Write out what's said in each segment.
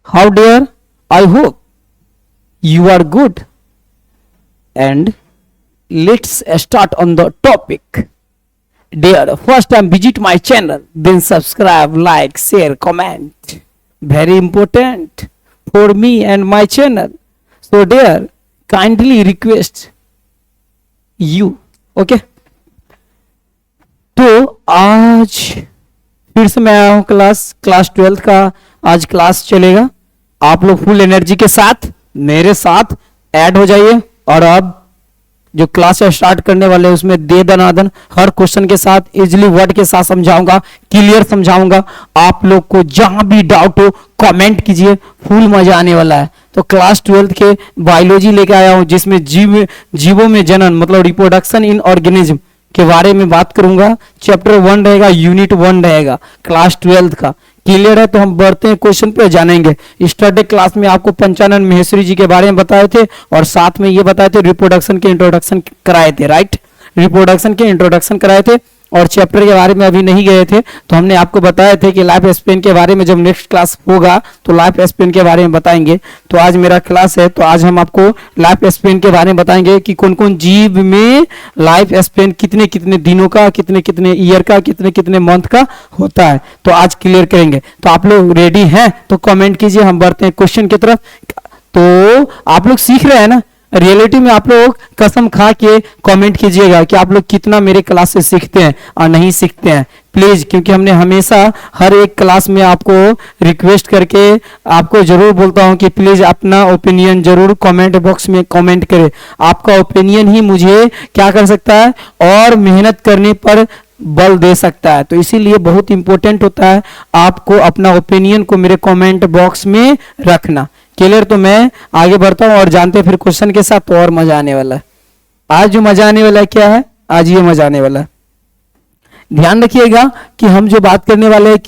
How dear? I hope you are good. And let's start on the topic. Dear, first time visit my channel, then subscribe, like, share, comment. Very important for me and my channel. So dear, kindly request you. Okay. तो आज फिर से मैं आया हूँ class 12 का आज class चलेगा। आप लोग फुल एनर्जी के साथ मेरे साथ ऐड हो जाइए और अब जो क्लास स्टार्ट करने वाले हैं उसमें दे दनादन हर क्वेश्चन के साथ इजीली वर्ड के साथ समझाऊंगा, क्लियर समझाऊंगा। आप लोग को जहां भी डाउट हो कमेंट कीजिए, फुल मजा आने वाला है। तो क्लास 12 के बायोलॉजी लेके आया हूं जिसमें जीवों में जनन मतलब रिप्रोडक्शन इन ऑर्गेनिज्म के बारे में बात करूंगा। चैप्टर 1 रहेगा, यूनिट 1 रहेगा क्लास 12 का। क्लियर है? तो हम बढ़ते हैं क्वेश्चन पे जानेंगे। स्टडी क्लास में आपको पंचानन महेश्वरी जी के बारे में बताए थे और साथ में ये बताए थे रिप्रोडक्शन के इंट्रोडक्शन कराए थे। राइट, रिप्रोडक्शन के इंट्रोडक्शन कराए थे और चैप्टर के बारे में अभी नहीं गए थे। तो हमने आपको बताए थे कि लाइफ स्पेन के बारे में जब नेक्स्ट क्लास होगा तो लाइफ स्पेन के बारे में बताएंगे। तो आज मेरा क्लास है तो आज हम आपको लाइफ स्पेन के बारे में बताएंगे कि कौन कौन जीव में लाइफ स्पेन कितने कितने दिनों का, कितने कितने ईयर का, कितने कितने मंथ का होता है। तो आज क्लियर करेंगे। तो आप लोग रेडी हैं तो कमेंट कीजिए, हम बढ़ते हैं क्वेश्चन की तरफ। तो आप लोग सीख रहे हैं ना, रियलिटी में आप लोग कसम खा के कमेंट कीजिएगा कि आप लोग कितना मेरे क्लास से सीखते हैं और नहीं सीखते हैं प्लीज, क्योंकि हमने हमेशा हर एक क्लास में आपको रिक्वेस्ट करके आपको जरूर बोलता हूं कि प्लीज अपना ओपिनियन जरूर कमेंट बॉक्स में कमेंट करें। आपका ओपिनियन ही मुझे क्या कर सकता है और मेहनत करने पर बल दे सकता है। तो इसीलिए बहुत इंपॉर्टेंट होता है आपको अपना ओपिनियन को मेरे कमेंट बॉक्स में रखना। क्लियर? तो मैं आगे बढ़ता हूं और जानते हैं फिर क्वेश्चन के साथ, तो और मजा आने वाला है। आज जो मजा आने वाला है क्या है, आज ये मजा आने वाला है। ध्यान रखिएगा कि हम जो बात करने वाले हैं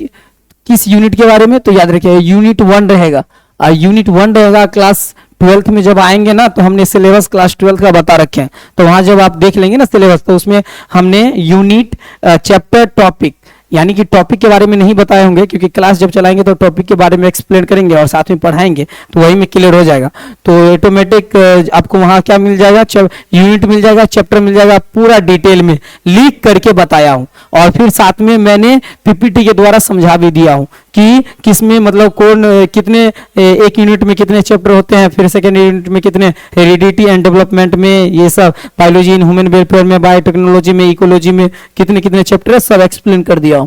किस यूनिट के बारे में, तो याद रखिएगा यूनिट 1 रहेगा। और यूनिट 1 रहेगा क्लास 12th में जब आएंगे ना तो हमने सिलेबस क्लास 12 का बता रखे हैं। तो वहां जब आप देख लेंगे ना सिलेबस तो उसमें हमने यूनिट चैप्टर टॉपिक यानी कि टॉपिक के बारे में नहीं बताए होंगे, क्योंकि क्लास जब चलाएंगे तो टॉपिक के बारे में एक्सप्लेन करेंगे और साथ में पढ़ाएंगे तो वही में क्लियर हो जाएगा। तो ऑटोमेटिक आपको वहां क्या मिल जाएगा, यूनिट मिल जाएगा, चैप्टर मिल जाएगा, पूरा डिटेल में लिख करके बताया हूं। और फिर साथ में मैंने पीपीटी के द्वारा समझा भी दिया हूं कि किसमें मतलब कौन कितने एक यूनिट में कितने चैप्टर होते हैं, फिर सेकेंड यूनिट में कितने, हेरिडिटी एंड डेवलपमेंट में ये सब, बायोलॉजी इन ह्यूमन वेलफेयर में, बायोटेक्नोलॉजी में, इकोलॉजी में कितने कितने चैप्टर है सब एक्सप्लेन कर दिया हूं।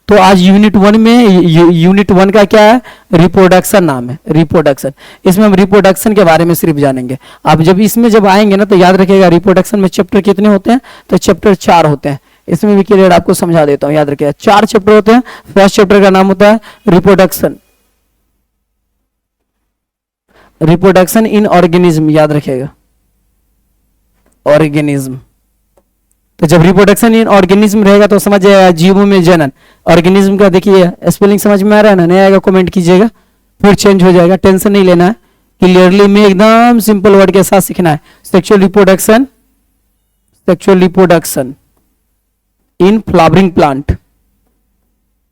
तो आज यूनिट 1 में यूनिट 1 का क्या है, रिप्रोडक्शन नाम है, रिप्रोडक्शन। इसमें हम रिप्रोडक्शन के बारे में सिर्फ जानेंगे। अब जब इसमें जब आएंगे ना तो याद रखिएगा रिप्रोडक्शन में चैप्टर कितने होते हैं, तो चैप्टर 4 होते हैं। इसमें भी क्लियर आपको समझा देता हूं, याद रखिएगा 4 चैप्टर होते हैं। फर्स्ट चैप्टर का नाम होता है रिप्रोडक्शन, रिप्रोडक्शन इन ऑर्गेनिज्म, याद रखिएगा ऑर्गेनिज्म। तो जब रिप्रोडक्शन इन ऑर्गेनिज्म रहेगा तो समझ जाएगा जीवों में जनन। ऑर्गेनिज्म का देखिए स्पेलिंग समझ में आ रहा है ना, नहीं आएगा कमेंट कीजिएगा, फिर चेंज हो जाएगा, टेंशन नहीं लेना है। क्लियरली में एकदम सिंपल वर्ड के साथ सीखना है। Sexual reproduction, sexual reproduction in flowering plant,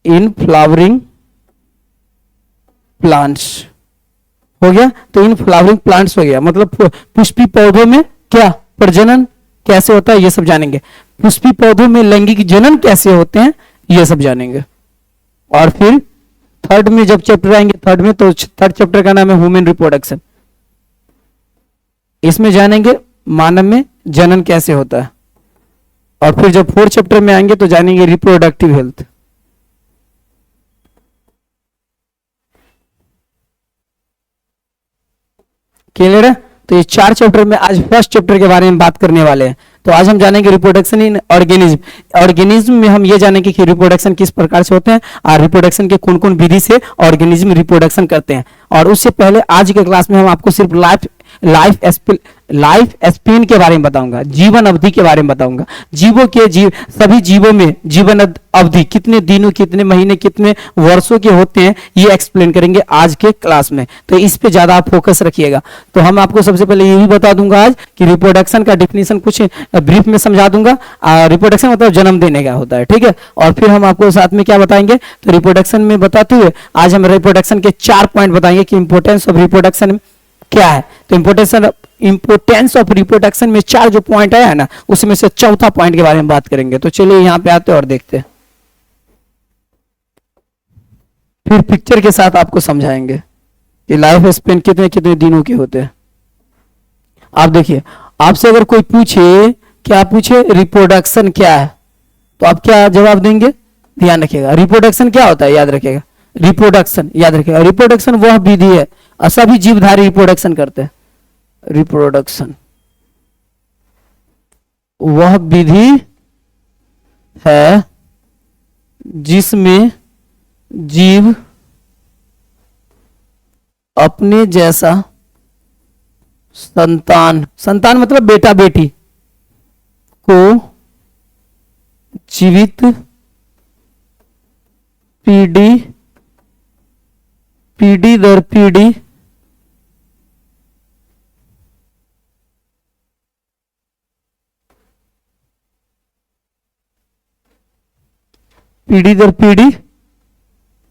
in flowering plants हो गया। तो इन फ्लावरिंग प्लांट्स हो गया, मतलब पुष्पी पौधों में क्या प्रजनन कैसे होता है ये सब जानेंगे। पुष्पी पौधों में लैंगिक जनन कैसे होते हैं ये सब जानेंगे। और फिर थर्ड में जब चैप्टर आएंगे, थर्ड में, तो थर्ड चैप्टर का नाम है ह्यूमन रिप्रोडक्शन। इसमें जानेंगे मानव में जनन कैसे होता है। और फिर जब फोर्थ चैप्टर में आएंगे तो जानेंगे रिप्रोडक्टिव हेल्थ। क्लियर है? तो ये 4 चैप्टर में आज फर्स्ट चैप्टर के बारे में बात करने वाले हैं। तो आज हम जानेंगे रिप्रोडक्शन इन ऑर्गेनिज्म। ऑर्गेनिज्म में हम ये जानेंगे कि रिप्रोडक्शन किस प्रकार से होते हैं और रिप्रोडक्शन के कौन कौन विधि से ऑर्गेनिज्म रिप्रोडक्शन करते हैं। और उससे पहले आज के क्लास में हम आपको सिर्फ लाइफ स्पेन के बारे में बताऊंगा, जीवन अवधि के बारे में बताऊंगा। सभी जीवों में जीवन अवधि कितने दिनों, कितने महीने, कितने वर्षों के होते हैं, ये एक्सप्लेन करेंगे आज के क्लास में। तो इस पे ज्यादा आप फोकस रखिएगा। तो हम आपको सबसे पहले ये भी बता दूंगा आज कि रिप्रोडक्शन का डिफिनीशन कुछ ब्रीफ में समझा दूंगा। रिप्रोडक्शन मतलब जन्म देने का होता है, ठीक है। और फिर हम आपको साथ में क्या बताएंगे, तो रिप्रोडक्शन में बताते हुए आज हम रिप्रोडक्शन के 4 पॉइंट बताएंगे कि इंपोर्टेंस ऑफ रिप्रोडक्शन क्या है। तो इंपोर्टेंस ऑफ रिप्रोडक्शन में 4 जो पॉइंट है ना, उसमें से चौथा पॉइंट के बारे में बात करेंगे। तो चलिए यहां पे आते हैं और देखते हैं, फिर पिक्चर के साथ आपको समझाएंगे कि लाइफ स्पेन कितने कितने दिनों के होते हैं। आप देखिए, आपसे अगर कोई पूछे, क्या पूछे, रिप्रोडक्शन क्या है, तो आप क्या जवाब देंगे, ध्यान रखिएगा। रिप्रोडक्शन क्या होता है, याद रखिएगा। रिप्रोडक्शन याद रखिएगा, रिप्रोडक्शन वह विधि है, सभी जीवधारी रिप्रोडक्शन करते हैं। रिप्रोडक्शन वह विधि है जिसमें जीव अपने जैसा संतान मतलब बेटा बेटी को जीवित पीढ़ी दर पीढ़ी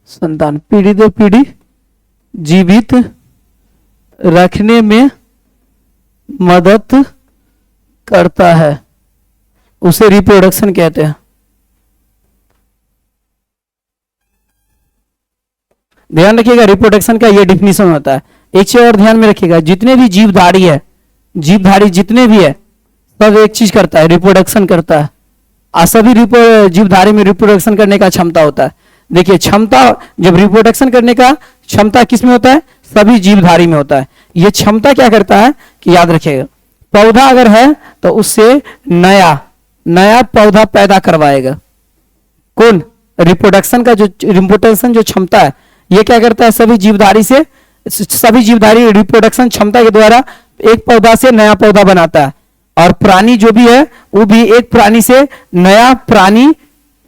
संतान, पीढ़ी दर पीढ़ी जीवित रखने में मदद करता है, उसे रिप्रोडक्शन कहते हैं। ध्यान रखिएगा, रिप्रोडक्शन का ये डिफिनीशन होता है। एक चीज और ध्यान में रखिएगा, जितने भी जीवधारी जितने भी है, सब एक चीज करता है, रिप्रोडक्शन करता है। सभी जीवधारी में रिप्रोडक्शन करने का क्षमता होता है। देखिए, क्षमता जब रिप्रोडक्शन करने का क्षमता किस में होता है, सभी जीवधारी में होता है। यह क्षमता क्या करता है कि याद रखिएगा, पौधा अगर है तो उससे नया पौधा पैदा करवाएगा। कौन, रिप्रोडक्शन जो क्षमता है, ये क्या करता है, सभी जीवधारी रिप्रोडक्शन क्षमता के द्वारा एक पौधा से नया पौधा बनाता है। और प्राणी जो भी है, वो भी एक प्राणी से नया प्राणी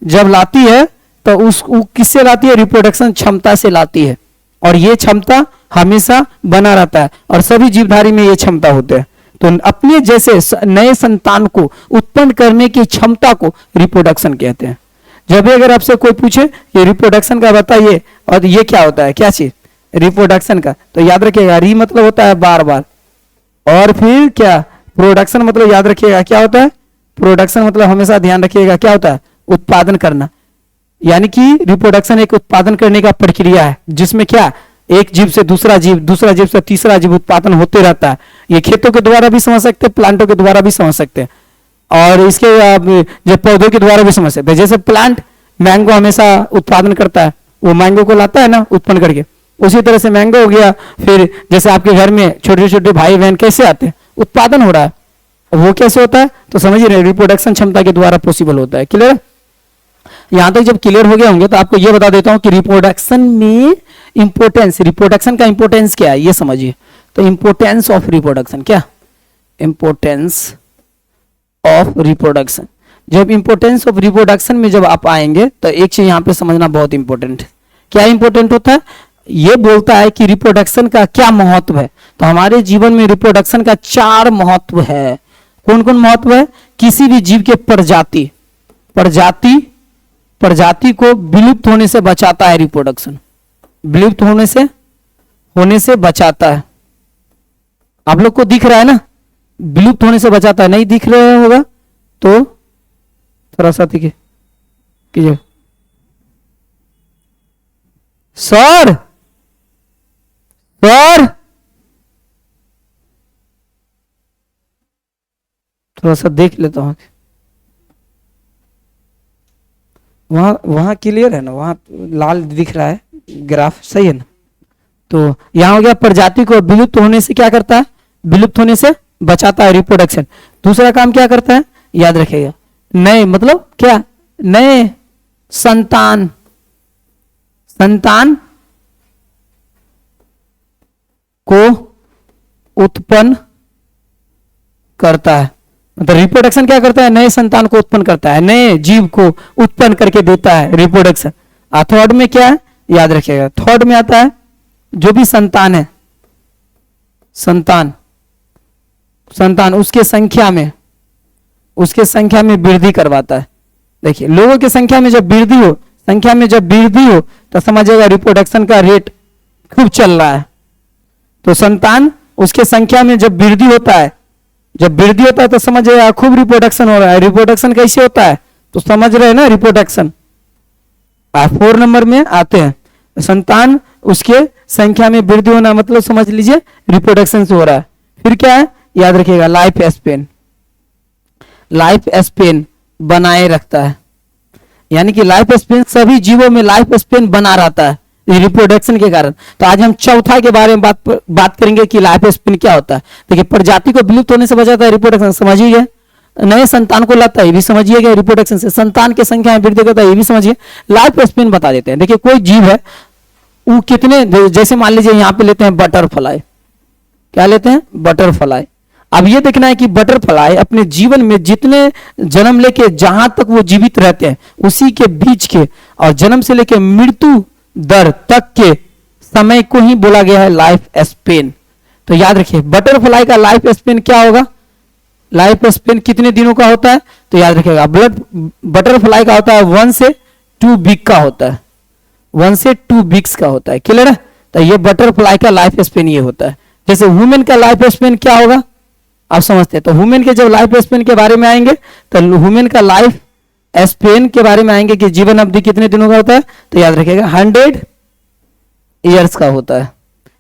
जब लाती है तो वो किससे लाती है, रिप्रोडक्शन क्षमता से लाती है। और ये क्षमता हमेशा बना रहता है, और सभी जीवधारी में ये क्षमता होते हैं। तो अपने जैसे नए संतान को उत्पन्न करने की क्षमता को रिप्रोडक्शन कहते हैं। जब भी अगर आपसे कोई पूछे कि रिप्रोडक्शन का बताइए, और ये क्या होता है, क्या चीज रिप्रोडक्शन का, तो याद रखिएगा, री मतलब होता है बार बार, और फिर क्या, प्रोडक्शन मतलब याद रखिएगा क्या होता है, प्रोडक्शन मतलब हमेशा ध्यान रखिएगा क्या होता है, उत्पादन करना। यानी कि रिप्रोडक्शन एक उत्पादन करने का प्रक्रिया है, जिसमें क्या, एक जीव से दूसरा जीव से तीसरा जीव उत्पादन होते रहता है। ये खेतों के द्वारा भी समझ सकते हैं, प्लांटों के द्वारा भी समझ सकते हैं, और इसके जो पौधों के द्वारा भी समझ सकते हैं। जैसे प्लांट मैंगो हमेशा उत्पादन करता है, वो मैंगो को लाता है ना उत्पन्न करके, उसी तरह से मैंगो हो गया। फिर जैसे आपके घर में छोटे छोटे भाई बहन कैसे आते हैं, उत्पादन हो रहा है, वो कैसे होता है, तो समझिए रहे, रिप्रोडक्शन क्षमता के द्वारा पॉसिबल होता है। क्लियर, यहां तक जब क्लियर हो गए होंगे तो आपको यह बता देता हूं कि रिप्रोडक्शन में इंपोर्टेंस, रिप्रोडक्शन का इंपोर्टेंस क्या है ये समझिए। तो इंपोर्टेंस ऑफ रिप्रोडक्शन क्या, इंपोर्टेंस ऑफ रिप्रोडक्शन, जब इंपोर्टेंस ऑफ रिप्रोडक्शन में जब आप आएंगे तो एक चीज यहां पे समझना बहुत इंपॉर्टेंट है। क्या इंपॉर्टेंट होता है, ये बोलता है कि रिप्रोडक्शन का क्या महत्व है। तो हमारे जीवन में रिप्रोडक्शन का 4 महत्व है। कौन कौन महत्व है, किसी भी जीव के प्रजाति को विलुप्त होने से बचाता है, रिप्रोडक्शन विलुप्त होने से बचाता है। आप लोग को दिख रहा है ना, विलुप्त होने से बचाता है, नहीं दिख रहा होगा तो थोड़ा सा कीजिए, सर थोड़ा सा देख लेता हूं, वहां क्लियर है ना, वहां लाल दिख रहा है ग्राफ, सही है ना। तो यहां हो गया, प्रजाति को विलुप्त होने से क्या करता है, विलुप्त होने से बचाता है, रिप्रोडक्शन। दूसरा काम क्या करता है, याद रखिएगा, नए मतलब क्या, नए संतान को उत्पन्न करता है। मतलब रिप्रोडक्शन क्या करता है, नए संतान को उत्पन्न करता है, नए जीव को उत्पन्न करके देता है, रिप्रोडक्शन। थर्ड में क्या है, याद रखिएगा, थर्ड में आता है जो भी संतान है, संतान उसके संख्या में वृद्धि करवाता है। देखिए लोगों की संख्या में जब वृद्धि हो तो समझिएगा रिप्रोडक्शन का रेट खूब चल रहा है। तो संतान उसके संख्या में जब वृद्धि होता है तो समझिएगा खूब रिप्रोडक्शन हो रहा है। रिप्रोडक्शन कैसे होता है तो समझ रहे हैं ना, रिप्रोडक्शन 4 नंबर में आते हैं। संतान उसके संख्या में वृद्धि होना मतलब समझ लीजिए रिप्रोडक्शन से हो रहा है। फिर क्या है, याद रखिएगा, लाइफ स्पेन बनाए रखता है। यानी कि लाइफ स्पेन, सभी जीवों में लाइफ स्पेन बना रहता है रिप्रोडक्शन के कारण। तो आज हम चौथा के बारे में बात करेंगे कि लाइफ स्पेन क्या होता है। देखिए प्रजाति को विलुप्त होने से बचाता है रिप्रोडक्शन, समझिए, नए संतान को लाता है, ये भी समझिएगा, रिप्रोडक्शन से संतान की संख्या में वृद्धि करता है, ये भी समझिए। लाइफ स्पेन बता देते हैं। देखिए कोई जीव है वो कितने, जैसे मान लीजिए यहाँ पे लेते हैं बटरफ्लाई, क्या लेते हैं, बटरफ्लाई। अब ये देखना है कि बटरफ्लाई अपने जीवन में जितने जन्म लेके जहां तक वो जीवित रहते हैं उसी के बीच के और जन्म से लेके मृत्यु दर तक के समय को ही बोला गया है लाइफ स्पेन। तो याद रखिए बटरफ्लाई का लाइफ स्पेन क्या होगा, लाइफ स्पेन कितने दिनों का होता है तो याद रखिएगा बटरफ्लाई का होता है 1 से 2 वीक का होता है, 1 से 2 वीक्स का होता है। क्लियर है। तो ये बटरफ्लाई का लाइफ स्पेन ये होता है। जैसे वुमेन का लाइफ स्पेन क्या होगा आप समझते हैं। तो वुमेन के जब लाइफ स्पेन के बारे में आएंगे तो वुमेन का लाइफ स्पेन के बारे में आएंगे कि जीवन अवधि कितने दिनों का होता है तो याद रखिएगा 100 ईयर्स का होता है।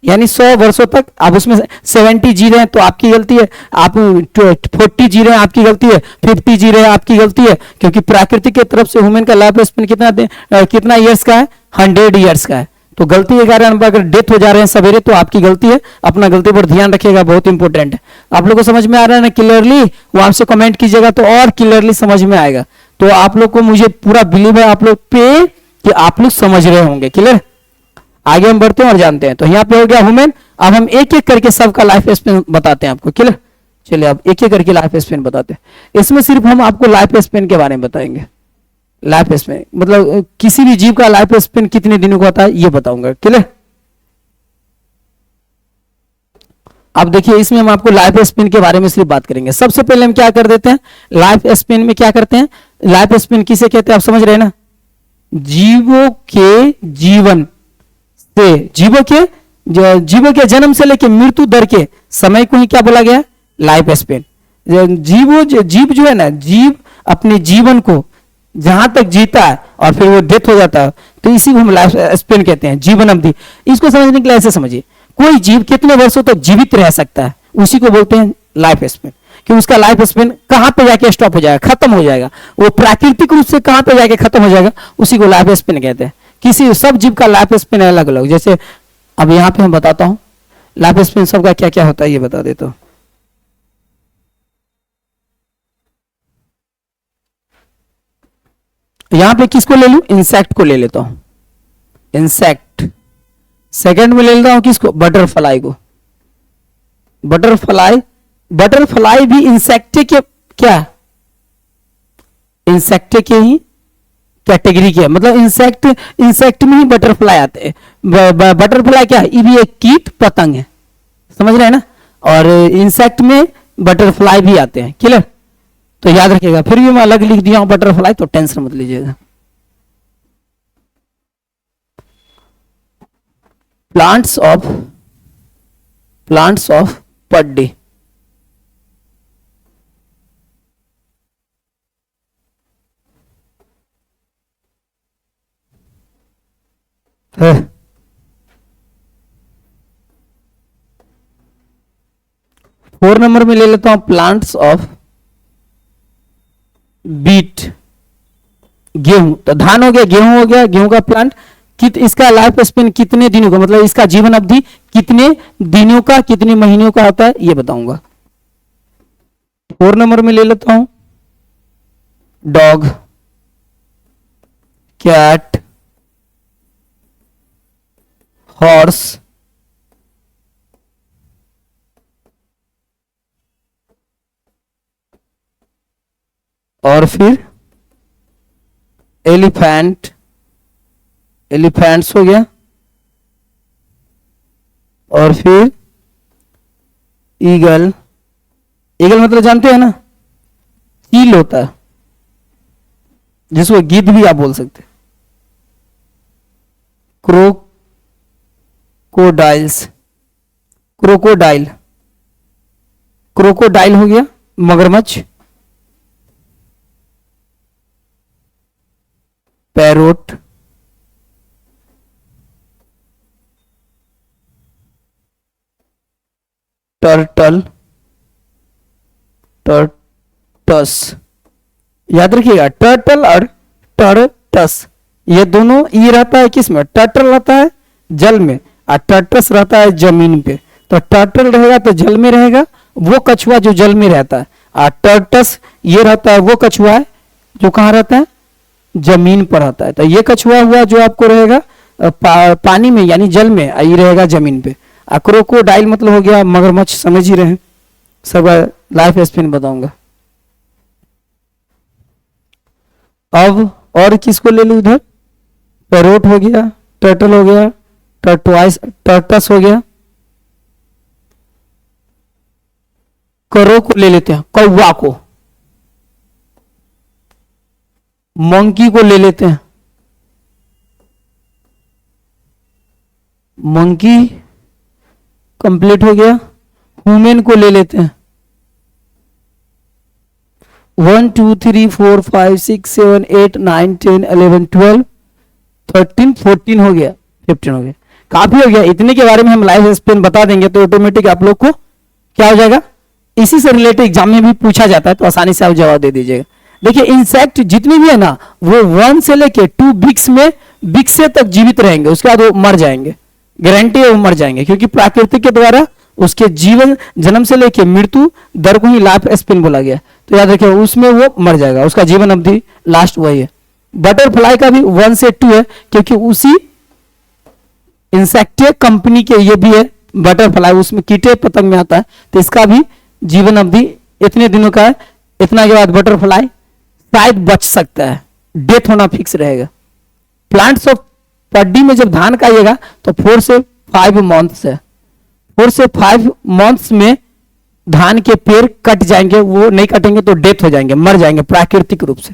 यानी 100 वर्षों तक। आप उसमें 70 जी रहे हैं तो आपकी गलती है, आप 40 जी रहे हैं आपकी गलती है, 50 जी रहे हैं आपकी गलती है, क्योंकि प्राकृतिक की तरफ से वुमेन का लाइफ स्पेन कितना ईयर्स का है, 100 ईयर्स का है। तो गलती के कारण अगर डेथ हो जा रहे हैं सवेरे तो आपकी गलती है, अपना गलती पर ध्यान रखिएगा, बहुत इंपॉर्टेंट है। आप लोग को समझ में आ रहा है ना क्लियरली, वो आपसे कमेंट कीजिएगा तो और क्लियरली समझ में आएगा। तो आप लोग को मुझे पूरा बिलीव है आप लोग पे कि आप लोग समझ रहे होंगे। क्लियर। आगे हम बढ़ते हैं और जानते हैं। तो यहाँ पे हो गया वुमेन। अब हम एक एक करके सबका लाइफ स्पेन बताते हैं आपको। क्लियर। चलिए अब एक एक करके लाइफ स्पेन बताते हैं। इसमें सिर्फ हम आपको लाइफ स्पेन के बारे में बताएंगे। लाइफ स्पेन मतलब किसी भी जीव का लाइफ स्पेन कितने दिनों का होता है ये बताऊंगा। क्लियर। अब देखिए इसमें हम आपको लाइफ स्पेन के बारे में सिर्फ बात करेंगे। सबसे पहले हम क्या कर देते हैं, लाइफ स्पेन में क्या करते हैं, लाइफ स्पेन किसे कहते हैं आप समझ रहे हैं ना, जीवों के जीवन से, जीवों के जन्म से लेकर मृत्यु दर के समय को ही क्या बोला गया, लाइफ स्पेन। जीव जो है ना, जीव अपने जीवन को जहां तक जीता है और फिर वो डेथ हो जाता है तो इसी को हम लाइफ स्पेन कहते हैं, जीवन अवधि। इसको समझने के लिए ऐसे समझिए, कोई जीव कितने वर्षों तक जीवित रह सकता है उसी को बोलते हैं लाइफ स्पेन। कि उसका लाइफ स्पेन कहां पे जाके स्टॉप हो जाएगा, खत्म हो जाएगा, वो प्राकृतिक रूप से कहां पे जाके खत्म हो जाएगा उसी को लाइफ स्पेन कहते हैं। किसी सब जीव का लाइफ स्पेन अलग अलग। जैसे अब यहां पे मैं बताता हूं लाइफ स्पेन सबका क्या क्या होता है ये बता देता हूं। यहां पे किसको ले लूं, इंसेक्ट को ले लेता हूं, इंसेक्ट। सेकंड में ले लेता हूं किसको, बटरफ्लाई को। बटरफ्लाई भी इंसेक्ट के क्या, इंसेक्ट के ही कैटेगरी के, मतलब इंसेक्ट में ही बटरफ्लाई आते हैं। बटरफ्लाई क्या है, ये भी एक कीट पतंग है, समझ रहे हैं ना। और इंसेक्ट में बटरफ्लाई भी आते हैं। क्लियर। तो याद रखिएगा, फिर भी मैं अलग लिख दिया हूं बटरफ्लाई, तो टेंशन मत लीजिएगा। Plants of paddy. है 4 नंबर में ले लेता हूं प्लांट्स ऑफ बीट, गेहूं। तो धान हो गया, गेहूं हो गया, गेहूं का प्लांट। इसका लाइफ स्पेन कितने दिनों का, मतलब इसका जीवन अवधि कितने दिनों का, कितने महीनों का होता है ये बताऊंगा। 4 नंबर में ले लेता हूं डॉग, कैट, हॉर्स, और फिर एलिफेंट, एलिफेंट्स हो गया, और फिर ईगल, ईगल मतलब जानते हैं ना, चील होता है, जिसको गिद्ध भी आप बोल सकते हैं। क्रोकोडाइल्स, क्रोकोडाइल, क्रोकोडाइल हो गया मगरमच्छ। पैरोट, टर्टल, टर्टस, याद रखिएगा टर्टल और टर्टस ये दोनों, ये रहता है किसमें, टर्टल रहता है जल में और टर्टस रहता है जमीन पे। तो टर्टल रहेगा तो जल में रहेगा, वो कछुआ जो जल में रहता है, और टर्टस ये रहता है वो कछुआ है जो कहाँ रहता है, जमीन पर रहता है। तो ये कछुआ हुआ जो आपको रहेगा पानी में यानी जल में, ये रहेगा जमीन पे। क्रोकोडाइल मतलब हो गया मगरमच्छ, समझ ही रहे हैं। सब लाइफ स्पेन बताऊंगा। अब और किसको ले लूं इधर, पैरोट हो गया, टर्टल हो गया, टर्टस हो गया, करो को ले लेते हैं, कौवा को, मंकी को ले लेते हैं, मंकी कंप्लीट हो गया। ह्यूमन को ले लेते हैं, 1 2 3 4 5 6 7 8 9 10 11 12 13 14 हो गया, 15 हो गया, काफी हो गया। इतने के बारे में हम लाइफ स्पेन बता देंगे तो ऑटोमेटिक आप लोग को क्या हो जाएगा, इसी से रिलेटेड एग्जाम में भी पूछा जाता है तो आसानी से आप जवाब दे दीजिएगा। देखिए इंसेक्ट जितनी भी है ना वो 1 से लेके 2 वीक्स में, वीक्स से तक जीवित रहेंगे, उसके बाद वो मर जाएंगे, गारंटी है वो मर जाएंगे, क्योंकि प्राकृतिक के द्वारा उसके जीवन जन्म से लेके मृत्यु दर को ही लाइफ स्पेन बोला गया। तो याद रखिए उसमें वो मर जाएगा, उसका जीवन अवधि लास्ट वही है। बटरफ्लाई का भी 1 से 2 है, क्योंकि उसी इंसेक्टिव कंपनी के ये भी है बटरफ्लाई, उसमें कीटे पतंग में आता है, तो इसका भी जीवन अवधि इतने दिनों का है। इतना के बाद बटरफ्लाई शायद बच सकता है, डेथ होना फिक्स रहेगा। प्लांट्स ऑफ पड्डी में जब धान का आइएगा तो 4 से 5 मंथ्स है, 4 से 5 मंथ्स में धान के पेड़ कट जाएंगे, वो नहीं कटेंगे तो डेथ हो जाएंगे, मर जाएंगे प्राकृतिक रूप से।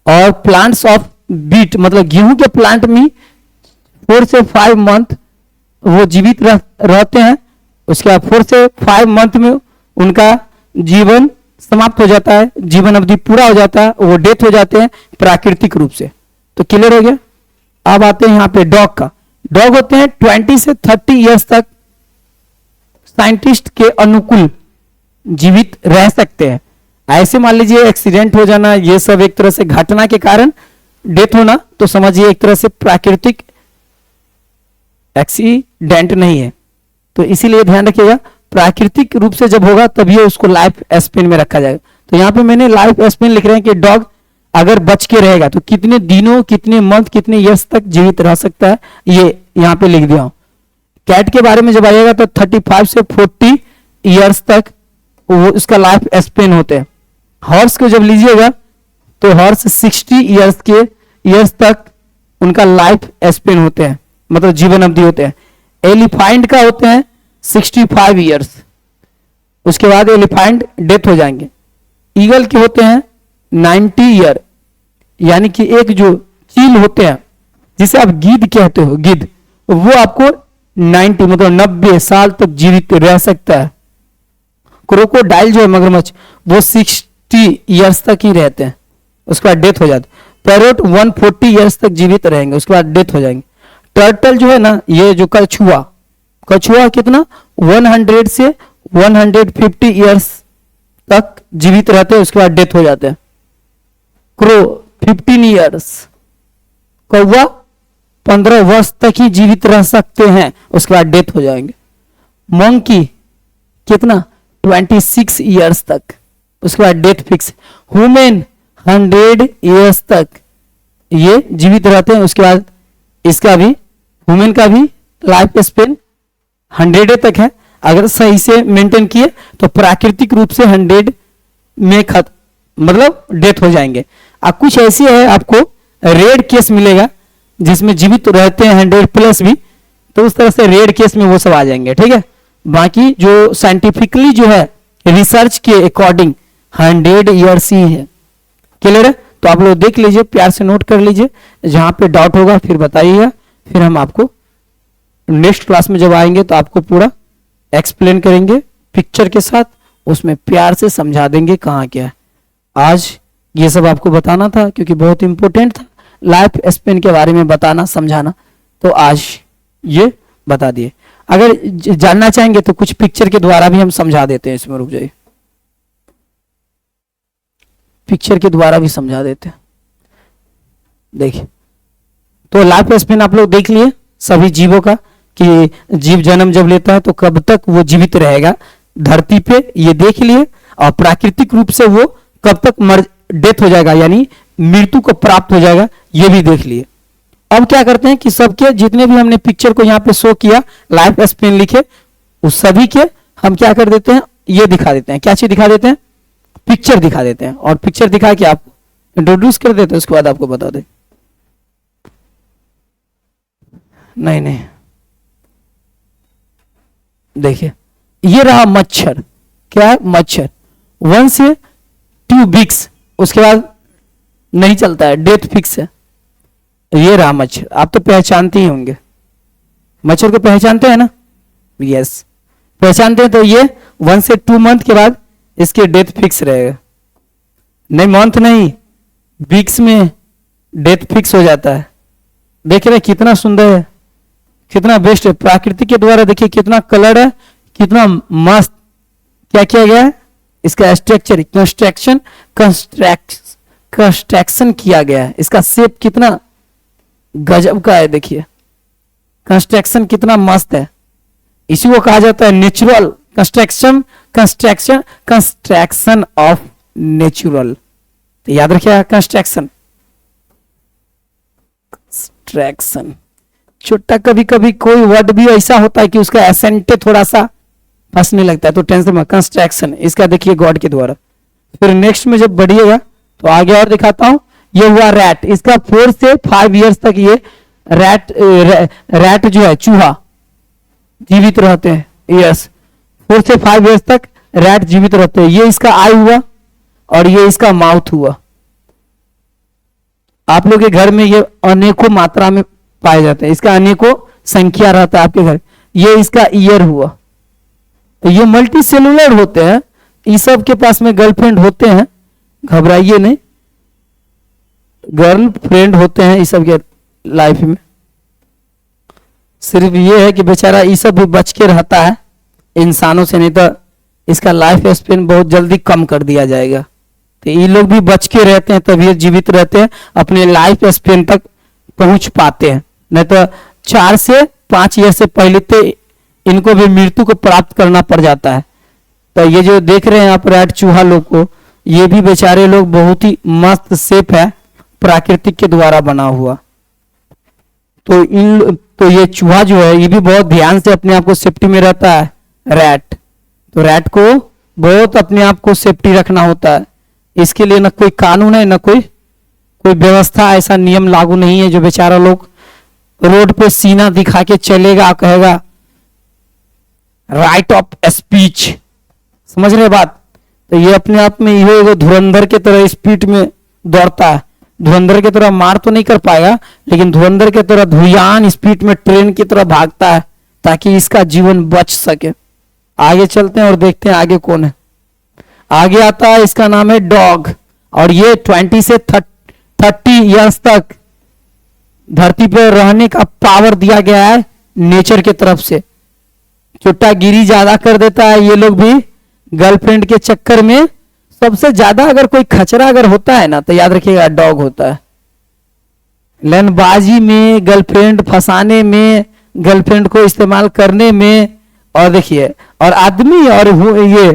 और प्लांट्स ऑफ बीट मतलब गेहूं के प्लांट में 4 से 5 मंथ वो जीवित रहते हैं, उसके बाद 4 से 5 मंथ में उनका जीवन समाप्त हो जाता है, जीवन अवधि पूरा हो जाता है, वो डेथ हो जाते हैं प्राकृतिक रूप से। तो क्लियर हो गया। अब आते हैं यहाँ पे डॉग का। डॉग होते हैं 20 से 30 इयर्स तक साइंटिस्ट के अनुकूल जीवित रह सकते हैं। ऐसे मान लीजिए एक्सीडेंट हो जाना, ये सब एक तरह से घटना के कारण डेथ होना, तो समझिए एक तरह से प्राकृतिक एक्सीडेंट नहीं है। तो इसीलिए ध्यान रखिएगा प्राकृतिक रूप से जब होगा तभी उसको लाइफ स्पेन में रखा जाएगा। तो यहाँ पे मैंने लाइफ स्पेन लिख रहे हैं कि डॉग अगर बच के रहेगा तो कितने दिनों, कितने मंथ, कितने ईयर्स तक जीवित रह सकता है, ये यहाँ पे लिख दिया हूं। कैट के बारे में जब आइएगा तो 35 से 40 ईयर्स तक वो उसका लाइफ स्पेन होते हैं। हॉर्स को जब लीजिएगा तो हॉर्स 60 ईयर्स तक उनका लाइफ स्पेन होते हैं, मतलब जीवन अवधि होते हैं। एलिफेंट का होते हैं 65 ईयर्स, उसके बाद एलिफेंट डेथ हो जाएंगे। ईगल के होते हैं 90 ईयर, यानी कि एक जो चील होते हैं जिसे आप गिद्ध कहते हो, गिद्ध, वो आपको 90 मतलब 90 साल तक जीवित रह सकता है। क्रोकोडाइल जो है मगरमच्छ वो 60 ईयर्स तक ही रहते हैं, उसके बाद डेथ हो जाती है। पैरोट 140 ईयर्स तक जीवित रहेंगे, उसके बाद डेथ हो जाएंगे। टर्टल जो है ना, ये जो कछुआ, कछुआ कितना 100 से 150 ईयर्स तक जीवित रहते हैं, उसके बाद डेथ हो जाते हैं। क्रो 15 ईयर्स, कौवा 15 वर्ष तक ही जीवित रह सकते हैं, उसके बाद डेथ हो जाएंगे। मंकी कितना 26 ईयर्स तक, उसके बाद डेथ फिक्स। ह्यूमन 100 ईयर्स तक ये जीवित रहते हैं, उसके बाद इसका भी, ह्यूमन का भी लाइफ स्पेन 100 तक है। अगर सही से मेंटेन किए तो प्राकृतिक रूप से 100 में मतलब डेथ हो जाएंगे। अब कुछ ऐसी है आपको रेड केस मिलेगा जिसमें जीवित रहते हैं 100+ भी, तो उस तरह से रेड केस में वो सब आ जाएंगे, ठीक है। बाकी जो साइंटिफिकली जो है रिसर्च के अकॉर्डिंग 100 ईयर्स ही है। क्लियर है? तो आप लोग देख लीजिए, प्यार से नोट कर लीजिए, जहां पे डाउट होगा फिर बताइएगा, फिर हम आपको नेक्स्ट क्लास में जब आएंगे तो आपको पूरा एक्सप्लेन करेंगे पिक्चर के साथ, उसमें प्यार से समझा देंगे कहाँ क्या है। आज ये सब आपको बताना था क्योंकि बहुत इंपॉर्टेंट था लाइफ स्पेन के बारे में बताना समझाना, तो आज ये बता दिए। अगर जानना चाहेंगे तो कुछ पिक्चर के द्वारा भी हम समझा देते हैं, इसमें रुक जाइए, पिक्चर के द्वारा भी समझा देते हैं। देखिए, तो लाइफ स्पेन आप लोग देख लिए सभी जीवों का कि जीव जन्म जब लेता है तो कब तक वो जीवित रहेगा धरती पे, ये देख लिए। और प्राकृतिक रूप से वो कब तक मर डेथ हो जाएगा यानी मृत्यु को प्राप्त हो जाएगा, ये भी देख लिए। अब क्या करते हैं कि सबके जितने भी हमने पिक्चर को यहाँ पे शो किया लाइफ स्पेन लिखे, उस सभी के हम क्या कर देते हैं, ये दिखा देते हैं। क्या चीज दिखा देते हैं? पिक्चर दिखा देते हैं। और पिक्चर दिखा के आपको इंट्रोड्यूस कर देते हैं, उसके बाद आपको बता दें। नहीं नहीं, देखिए ये रहा मच्छर। क्या है? मच्छर। 1 से 2 वीक्स, उसके बाद नहीं चलता है, डेथ फिक्स है। ये रहा मच्छर, आप तो पहचानते ही होंगे, मच्छर को पहचानते हैं ना? यस, पहचानते हैं। तो ये 1 से 2 मंथ के बाद इसके डेथ फिक्स रहेगा। नहीं, मंथ नहीं, वीक्स में डेथ फिक्स हो जाता है। देख रहे कितना सुंदर है, कितना बेस्ट है प्राकृतिक के द्वारा। देखिए कितना कलर है, कितना मस्त क्या किया गया है, इसका स्ट्रक्चर कंस्ट्रक्शन किया गया है। इसका शेप कितना गजब का है, देखिए कंस्ट्रक्शन कितना मस्त है। इसी को कहा जाता है natural construction, construction of natural. तो याद रखिएगा कंस्ट्रक्शन, छोटा कभी कभी कोई वर्ड भी ऐसा होता है कि उसका एसेंटे थोड़ा सा फंसने लगता है, तो टेंशन में कंस्ट्रक्शन, इसका देखिए गॉड के द्वारा। फिर नेक्स्ट में जब बढ़िएगा तो आगे और दिखाता हूं। ये हुआ रैट, इसका 4 से 5 ईयर्स तक ये रैट जो है चूहा जीवित रहते हैं। यस, 4 से 5 ईयर्स तक रैट जीवित रहते हैं। ये इसका आई हुआ और ये इसका माउथ हुआ। आप लोग के घर में ये अनेकों मात्रा में पाए जाते हैं, इसका अनेकों संख्या रहता है आपके घर। ये इसका ईयर हुआ। तो ये मल्टी सेलुलर होते हैं, इस सब के पास में गर्लफ्रेंड होते हैं, घबराइए नहीं, गर्लफ्रेंड होते हैं इस सब के लाइफ में। सिर्फ ये है कि बेचारा ये सब भी बच के रहता है इंसानों से, नहीं तो इसका लाइफ स्पेन बहुत जल्दी कम कर दिया जाएगा। तो ये लोग भी बच के रहते हैं, तभी जीवित रहते हैं, अपने लाइफ स्पेन तक पहुंच पाते हैं। नहीं तो 4 से 5 ईयर से पहले तो इनको भी मृत्यु को प्राप्त करना पड़ जाता है। तो ये जो देख रहे हैं आप रैट चूहा लोग को, ये भी बेचारे लोग बहुत ही मस्त शेप है प्राकृतिक के द्वारा बना हुआ। तो ये चूहा जो है ये भी बहुत ध्यान से अपने आप को सेफ्टी में रहता है रैट। तो रैट को बहुत अपने आप को सेफ्टी रखना होता है, इसके लिए ना कोई कानून है ना कोई व्यवस्था, ऐसा नियम लागू नहीं है जो बेचारा लोग रोड पे सीना दिखा के चलेगा, कहेगा राइट ऑफ स्पीच। समझ रहे बात? तो ये अपने आप में ये धुरंधर के तरह स्पीड में दौड़ता है। धुरंधर की तरह मार तो नहीं कर पाएगा, लेकिन धुरंधर की तरह धुयान स्पीड में ट्रेन की तरह भागता है ताकि इसका जीवन बच सके। आगे चलते हैं और देखते हैं आगे कौन है। आगे आता है, इसका नाम है डॉग, और ये 20 से 30 ईयर्स तक धरती पर रहने का पावर दिया गया है नेचर के तरफ से। चुट्टागिरी ज्यादा कर देता है ये लोग भी गर्लफ्रेंड के चक्कर में। सबसे ज्यादा अगर कोई खचरा अगर होता है ना तो याद रखिएगा डॉग होता है। लैंडबाजी में, गर्लफ्रेंड फंसाने में, गर्लफ्रेंड को इस्तेमाल करने में, और देखिए और आदमी और ये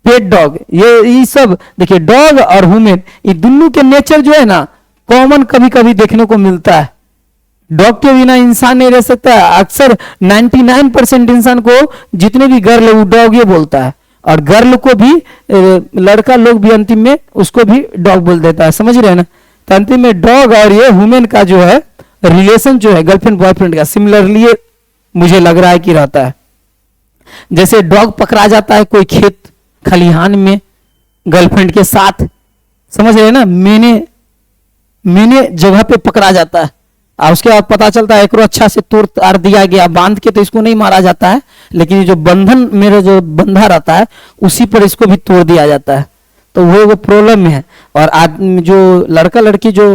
पेट डॉग, ये सब देखिए डॉग और ह्यूमन, ये दोनों के नेचर जो है ना कॉमन कभी कभी देखने को मिलता है। डॉग के बिना इंसान नहीं रह सकता। अक्सर 99% इंसान को जितने भी गर्ल है वो डॉग ये बोलता है, और गर्ल को भी लड़का लोग भी अंतिम में उसको भी डॉग बोल देता है, समझ रहे हैं ना। तो अंतिम में डॉग और ये ह्यूमन का जो है रिलेशन जो है गर्लफ्रेंड बॉयफ्रेंड का सिमिलरली मुझे लग रहा है कि रहता है। जैसे डॉग पकड़ा जाता है कोई खेत खलिहान में गर्लफ्रेंड के साथ, समझ रहे हैं ना, मैंने जगह पे पकड़ा जाता है और उसके बाद पता चलता है एक अच्छा से तोड़ ताड़ दिया गया बांध के, तो इसको नहीं मारा जाता है, लेकिन ये जो बंधन मेरा जो बंधा रहता है उसी पर इसको भी तोड़ दिया जाता है। तो वो प्रॉब्लम में है। और आदमी जो लड़का लड़की जो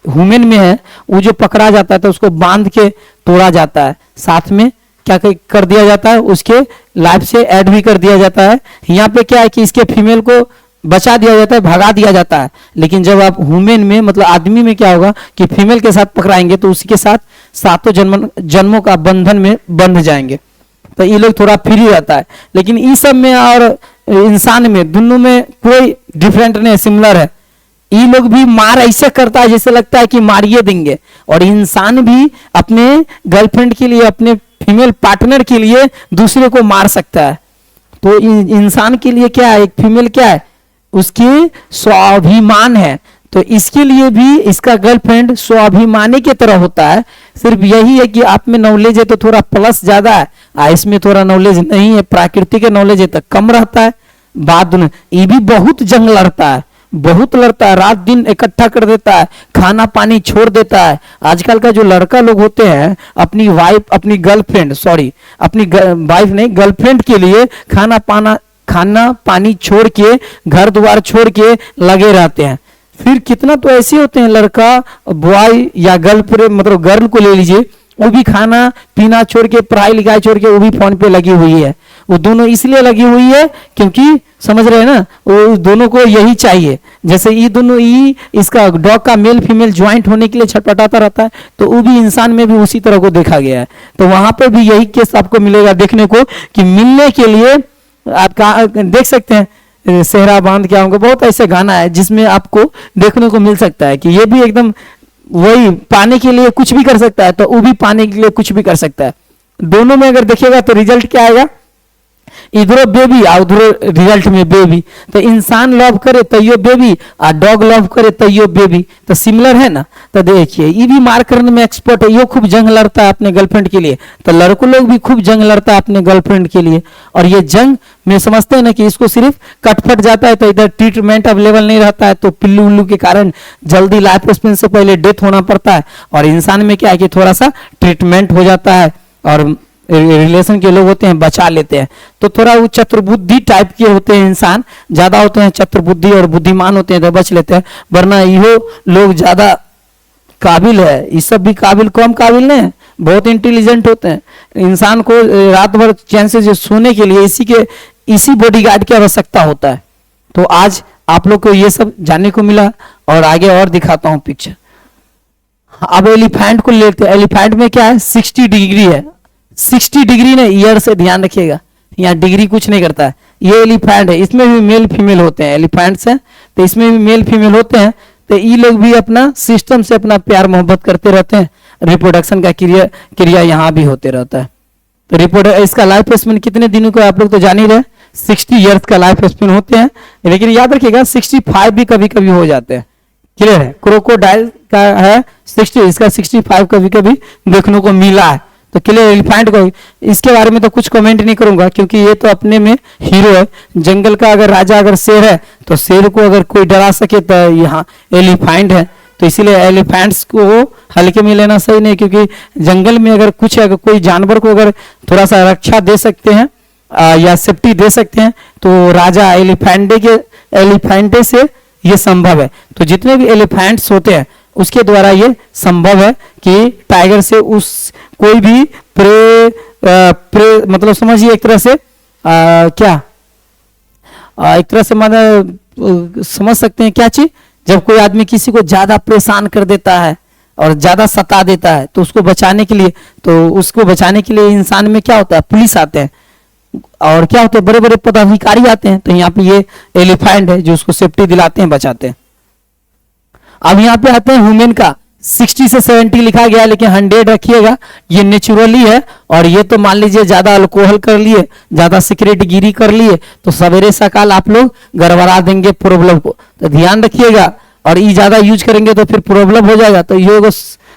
ह्यूमन में है वो जो पकड़ा जाता है तो उसको बांध के तोड़ा जाता है, साथ में क्या कर दिया जाता है, उसके लाइफ से ऐड भी कर दिया जाता है। यहाँ पे क्या है कि इसके फीमेल को बचा दिया जाता है, भगा दिया जाता है। लेकिन जब आप ह्यूमन में मतलब आदमी में क्या होगा कि फीमेल के साथ पकड़ाएंगे तो उसी के साथ सातों जन्मों का बंधन में बंध जाएंगे। तो ये लोग थोड़ा फ्री रहता है। लेकिन इस सब में और इंसान में दोनों में कोई डिफरेंट नहीं, सिमिलर है। ये लोग भी मार ऐसे करता है जैसे लगता है कि मारिए देंगे, और इंसान भी अपने गर्लफ्रेंड के लिए अपने फीमेल पार्टनर के लिए दूसरे को मार सकता है। तो इंसान के लिए क्या है, एक फीमेल क्या है, उसकी स्वाभिमान है। तो इसके लिए भी इसका गर्लफ्रेंड स्वाभिमानी की तरह होता है। सिर्फ यही है कि आप में नॉलेज है तो थोड़ा प्लस ज्यादा है, इसमें थोड़ा नॉलेज नहीं है, प्राकृतिक के नॉलेज है तो कम रहता है। बात ये भी बहुत जंग लड़ता है, बहुत लड़ता है, रात दिन इकट्ठा कर देता है, खाना पानी छोड़ देता है। आजकल का जो लड़का लोग होते हैं अपनी वाइफ अपनी गर्लफ्रेंड सॉरी अपनी वाइफ नहीं गर्लफ्रेंड के लिए खाना पानी छोड़ के घर द्वार छोड़ के लगे रहते हैं। फिर कितना तो ऐसे होते हैं लड़का बॉय या गर्लफ्रेंड मतलब गर्ल को ले लीजिए, वो भी खाना पीना छोड़ के पढ़ाई लिखाई छोड़ के वो भी फोन पे लगी हुई है। वो दोनों इसलिए लगी हुई है क्योंकि समझ रहे हैं ना, वो दोनों को यही चाहिए। जैसे ये दोनों इसका डॉग का मेल फीमेल ज्वाइंट होने के लिए छटपटाता रहता है, तो वो भी इंसान में भी उसी तरह को देखा गया है। तो वहां पर भी यही केस आपको मिलेगा देखने को कि मिलने के लिए आप देख सकते हैं सेहरा बांध के आऊंगा, बहुत ऐसे गाना है जिसमें आपको देखने को मिल सकता है कि ये भी एकदम वही पाने के लिए कुछ भी कर सकता है, तो वो भी पाने के लिए कुछ भी कर सकता है। दोनों में अगर देखिएगा तो रिजल्ट क्या आएगा, इधर बेबी और उधर रिजल्ट में बेबी। तो इंसान लव करे तो यो बेबी और डॉग लव करे तो यो बेबी, तो सिमिलर है ना। तो देखिए ये भी मार करने में एक्सपर्ट है, यो खूब जंग लड़ता है अपने गर्लफ्रेंड के लिए, तो लड़कों लोग भी खूब जंग लड़ता है अपने गर्लफ्रेंड के लिए। और ये जंग में समझते हैं ना कि इसको सिर्फ कटफट जाता है तो इधर ट्रीटमेंट अवेलेबल नहीं रहता है, तो पिल्लू उल्लू के कारण जल्दी लाइफ स्पेन से पहले डेथ होना पड़ता है। और इंसान में क्या है कि थोड़ा सा ट्रीटमेंट हो जाता है और रिलेशन के लोग होते हैं बचा लेते हैं। तो थोड़ा वो चतुर्बुद्धि टाइप के होते हैं, इंसान ज्यादा होते हैं चतुर्बुद्धि और बुद्धिमान होते हैं तो बच लेते हैं, वरना यो लोग ज्यादा काबिल है। ये सब भी काबिल कम काबिल नहीं है, बहुत इंटेलिजेंट होते हैं। इंसान को रात भर चैन से सोने के लिए इसी बॉडीगार्ड की आवश्यकता होता है। तो आज आप लोग को ये सब जानने को मिला और आगे और दिखाता हूं पिक्चर। अब एलिफेंट को लेते हैं। एलिफेंट में क्या है 60 डिग्री है, 60 डिग्री ने ईयर से ध्यान रखिएगा, यहाँ डिग्री कुछ नहीं करता है। ये एलिफेंट है, इसमें भी मेल फीमेल होते हैं, एलिफेंट्स हैं तो इसमें भी मेल फीमेल होते हैं। तो ये लोग भी अपना सिस्टम से अपना प्यार मोहब्बत करते रहते हैं, रिप्रोडक्शन का क्रिया यहाँ भी होते रहता है। तो इसका लाइफ स्पेन कितने दिनों का आप लोग तो जान ही रहे, 60 ईयर्स का लाइफ स्पेन होते हैं। लेकिन याद रखिएगा 65 भी कभी कभी हो जाते हैं। क्लियर है, क्रोकोडाइल का है 60, इसका 65 कभी कभी देखने को मिला है। तो क्लियर, एलिफेंट को इसके बारे में तो कुछ कमेंट नहीं करूंगा क्योंकि ये तो अपने में हीरो है। जंगल का अगर राजा अगर शेर है तो शेर को अगर कोई डरा सके तो यहाँ एलिफेंट है। तो इसीलिए एलिफेंट्स को हल्के में लेना सही नहीं, क्योंकि जंगल में अगर कुछ अगर कोई जानवर को अगर थोड़ा सा रक्षा दे सकते हैं या सेफ्टी दे सकते हैं तो राजा एलिफेंटे से ये संभव है। तो जितने भी एलिफेंट्स होते हैं उसके द्वारा ये संभव है कि टाइगर से उस कोई भी प्रे मतलब समझिए एक तरह से एक तरह से मतलब समझ सकते हैं क्या चीज, जब कोई आदमी किसी को ज्यादा परेशान कर देता है और ज्यादा सता देता है तो उसको बचाने के लिए इंसान में क्या होता है, पुलिस आते हैं और क्या होते हैं बड़े बड़े पदाधिकारी आते हैं। तो यहाँ पे ये एलिफेंट है जो उसको सेफ्टी दिलाते हैं, बचाते हैं। अब यहाँ पे आते हैं ह्यूमन का 60 से 70 लिखा गया, लेकिन 100 रखिएगा, ये नेचुरली है। और ये तो मान लीजिए ज्यादा अल्कोहल कर लिए, ज्यादा सिगरेट गिरी कर लिए, तो सवेरे सकाल आप लोग गड़बड़ा देंगे प्रॉब्लम को, तो ध्यान रखिएगा। और ये ज्यादा यूज करेंगे तो फिर प्रॉब्लम हो जाएगा, तो ये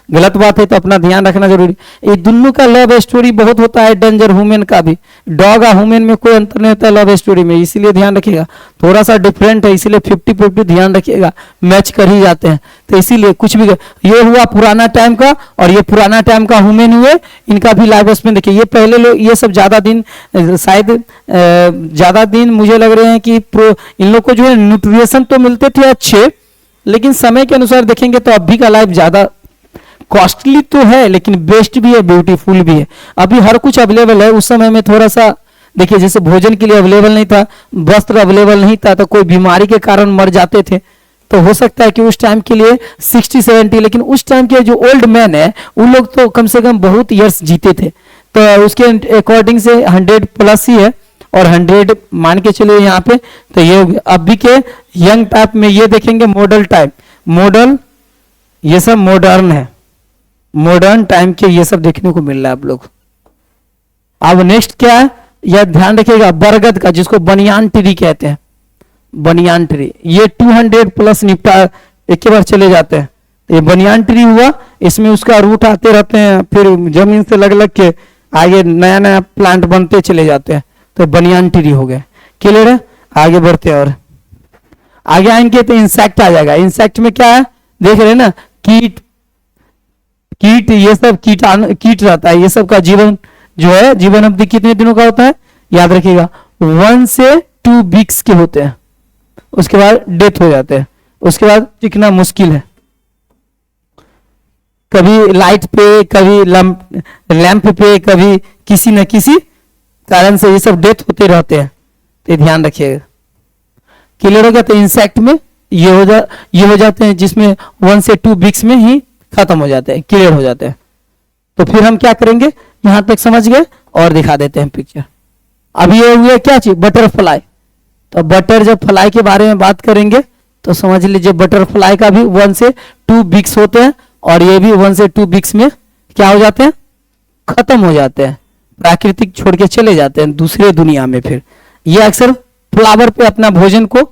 गलत बात है, तो अपना ध्यान रखना जरूरी। ये दोनों का लव स्टोरी बहुत होता है, डेंजर वुमेन का भी, डॉग और वुमेन में कोई अंतर नहीं होता लव स्टोरी में, इसीलिए ध्यान रखिएगा, थोड़ा सा डिफरेंट है, इसीलिए 50-50 ध्यान रखिएगा, मैच कर ही जाते हैं। तो इसीलिए कुछ भी, ये हुआ पुराना टाइम का, और ये पुराना टाइम का वुमेन हुए, इनका भी लाइफ स्पेन देखिए। ये पहले लोग ये सब ज्यादा दिन, शायद ज्यादा दिन मुझे लग रहे हैं कि इन लोग को जो है न्यूट्रिशन तो मिलते थे अच्छे, लेकिन समय के अनुसार देखेंगे तो अभी का लाइफ ज्यादा कॉस्टली तो है, लेकिन बेस्ट भी है, ब्यूटीफुल भी है। अभी हर कुछ अवेलेबल है, उस समय में थोड़ा सा देखिए, जैसे भोजन के लिए अवेलेबल नहीं था, वस्त्र अवेलेबल नहीं था, तो कोई बीमारी के कारण मर जाते थे, तो हो सकता है कि उस टाइम के लिए 60-70, लेकिन उस टाइम के जो ओल्ड मैन है उन लोग तो कम से कम बहुत ईयर्स जीते थे, तो उसके अकॉर्डिंग से 100+ ही है, और 100 मान के चलिए यहाँ पे। तो ये अभी के यंग टाइप में ये देखेंगे मॉडल टाइप, मॉडल ये सब मॉडर्न है, मॉडर्न टाइम के ये सब देखने को मिल रहा है आप लोग। अब नेक्स्ट क्या है, यह ध्यान रखिएगा, बरगद का, जिसको बनियान ट्री कहते हैं, बनियान ट्री, ये 200+ निपटा एक के बार चले जाते हैं। ये बनियान ट्री हुआ, इसमें उसका रूट आते रहते हैं, फिर जमीन से लग लग के आगे नया नया प्लांट बनते चले जाते हैं, तो बनियान ट्री हो गया। क्लियर है, आगे बढ़ते हैं, और आगे आएंगे तो इंसेक्ट आ जाएगा। इंसेक्ट में क्या है देख रहे हैं ना, कीट, कीट ये सब कीट रहता है, ये सब का जीवन जो है, जीवन अवधि कितने दिनों का होता है, याद रखिएगा 1 से 2 वीक्स के होते हैं, उसके बाद डेथ हो जाते हैं, उसके बाद टिकना मुश्किल है, कभी लाइट पे, कभी लैंप पे, कभी किसी न किसी कारण से ये सब डेथ होते रहते हैं, तो ध्यान रखिएगा। क्लियर हो गया, तो इंसेक्ट में ये हो जाते हैं, जिसमें 1 से 2 वीक्स में ही खत्म हो जाते हैं, क्लियर हो जाते हैं। तो फिर हम क्या करेंगे, यहां तक समझ गए, और दिखा देते हैं पिक्चर। अब ये हुए क्या चीज, बटरफ्लाई। तो बटर जब फ्लाई के बारे में बात करेंगे तो समझ लीजिए बटरफ्लाई का भी 1 से 2 वीक्स होते हैं, और ये भी 1 से 2 वीक्स में क्या हो जाते हैं, खत्म हो जाते हैं, प्राकृतिक छोड़ के चले जाते हैं दूसरे दुनिया में। फिर ये अक्सर फ्लावर पे अपना भोजन को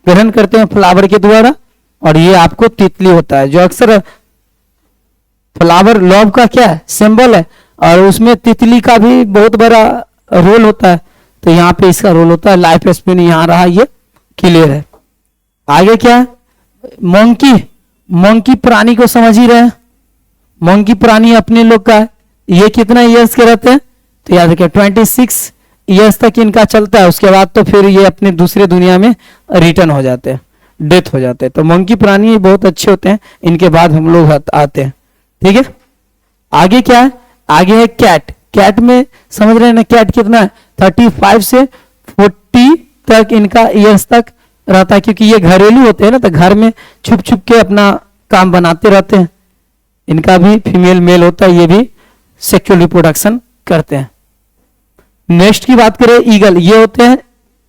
ग्रहण करते हैं, फ्लावर के द्वारा। और ये आपको तितली होता है, जो अक्सर फ्लावर लव का क्या है, सिंबल है, और उसमें तितली का भी बहुत बड़ा रोल होता है, तो यहाँ पे इसका रोल होता है। लाइफ स्पेन यहाँ रहा, ये क्लियर है। आगे क्या है, मंकी, मंकी प्राणी को समझ ही रहे हैं, मंकी प्राणी अपने लोग का है, ये कितना ईयर्स के रहते हैं, तो याद रखिए 26 ईयर्स तक इनका चलता है, उसके बाद तो फिर ये अपने दूसरे दुनिया में रिटर्न हो जाते हैं, डेथ हो जाते हैं। तो मंकी प्राणी बहुत अच्छे होते हैं, इनके बाद हम लोग आते हैं, ठीक है। आगे क्या है, आगे है कैट। कैट में समझ रहे हैं ना, कैट कितना है, 35 से 40 तक इनका ईयर्स तक रहता है, क्योंकि ये घरेलू होते हैं ना, तो घर में छुप छुप के अपना काम बनाते रहते हैं। इनका भी फीमेल मेल होता है, ये भी सेक्सुअल रिप्रोडक्शन करते हैं। नेक्स्ट की बात करें, ईगल, ये होते हैं